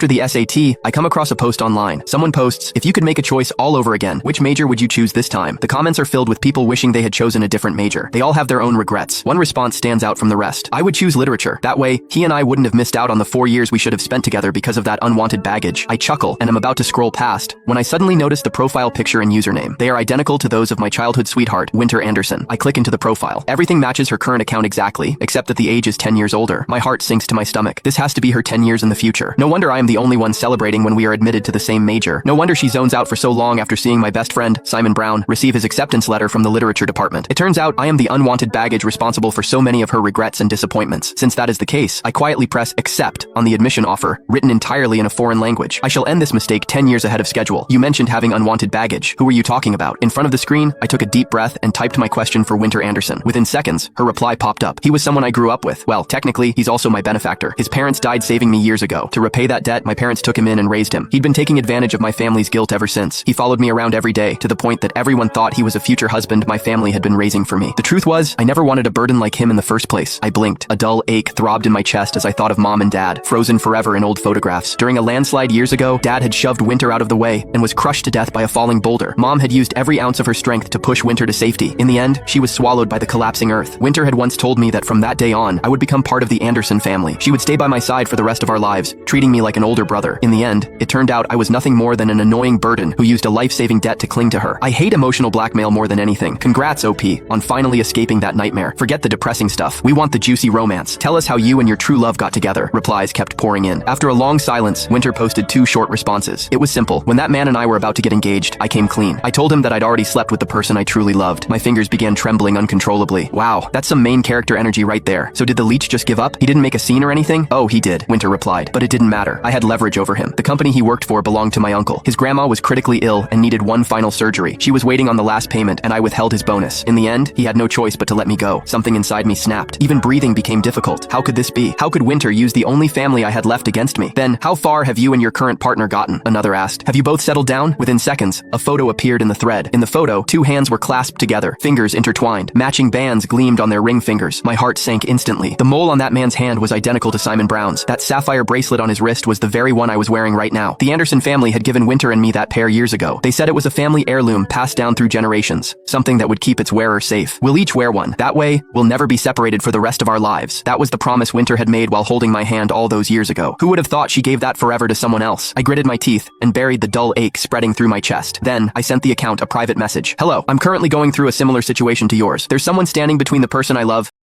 After the SAT, I come across a post online. Someone posts, if you could make a choice all over again, which major would you choose this time? The comments are filled with people wishing they had chosen a different major. They all have their own regrets. One response stands out from the rest. I would choose literature. That way, he and I wouldn't have missed out on the 4 years we should have spent together because of that unwanted baggage. I chuckle and am about to scroll past when I suddenly notice the profile picture and username. They are identical to those of my childhood sweetheart, Winter Anderson. I click into the profile. Everything matches her current account exactly, except that the age is 10 years older. My heart sinks to my stomach. This has to be her 10 years in the future. No wonder I am the only one celebrating when we are admitted to the same major. No wonder she zones out for so long after seeing my best friend, Simon Brown, receive his acceptance letter from the literature department. It turns out I am the unwanted baggage responsible for so many of her regrets and disappointments. Since that is the case, I quietly press accept on the admission offer, written entirely in a foreign language. I shall end this mistake 10 years ahead of schedule. You mentioned having unwanted baggage. Who were you talking about? In front of the screen, I took a deep breath and typed my question for Winter Anderson. Within seconds, her reply popped up. He was someone I grew up with. Well, technically, he's also my benefactor. His parents died saving me years ago. To repay that debt, my parents took him in and raised him. He'd been taking advantage of my family's guilt ever since. He followed me around every day, to the point that everyone thought he was a future husband my family had been raising for me. The truth was, I never wanted a burden like him in the first place. I blinked. A dull ache throbbed in my chest as I thought of Mom and Dad, frozen forever in old photographs. During a landslide years ago, Dad had shoved Winter out of the way and was crushed to death by a falling boulder. Mom had used every ounce of her strength to push Winter to safety. In the end, she was swallowed by the collapsing earth. Winter had once told me that from that day on, I would become part of the Anderson family. She would stay by my side for the rest of our lives, treating me like an older brother. In the end, it turned out I was nothing more than an annoying burden who used a life-saving debt to cling to her. I hate emotional blackmail more than anything. Congrats, OP, on finally escaping that nightmare. Forget the depressing stuff. We want the juicy romance. Tell us how you and your true love got together. Replies kept pouring in. After a long silence, Winter posted 2 short responses. It was simple. When that man and I were about to get engaged, I came clean. I told him that I'd already slept with the person I truly loved. My fingers began trembling uncontrollably. Wow, that's some main character energy right there. So did the leech just give up? He didn't make a scene or anything? Oh, he did, Winter replied. But it didn't matter. I had leverage over him. The company he worked for belonged to my uncle. His grandma was critically ill and needed one final surgery. She was waiting on the last payment, and I withheld his bonus. In the end, he had no choice but to let me go. Something inside me snapped. Even breathing became difficult. How could this be? How could Winter use the only family I had left against me? Then, how far have you and your current partner gotten? Another asked. Have you both settled down? Within seconds, a photo appeared in the thread. In the photo, 2 hands were clasped together, fingers intertwined. Matching bands gleamed on their ring fingers. My heart sank instantly. The mole on that man's hand was identical to Simon Brown's. That sapphire bracelet on his wrist was the very one I was wearing right now. The Anderson family had given Winter and me that pair years ago. They said it was a family heirloom passed down through generations, something that would keep its wearer safe. We'll each wear one. That way, we'll never be separated for the rest of our lives. That was the promise Winter had made while holding my hand all those years ago. Who would have thought she gave that forever to someone else? I gritted my teeth and buried the dull ache spreading through my chest. Then, I sent the account a private message. Hello, I'm currently going through a similar situation to yours. There's someone standing between the person I love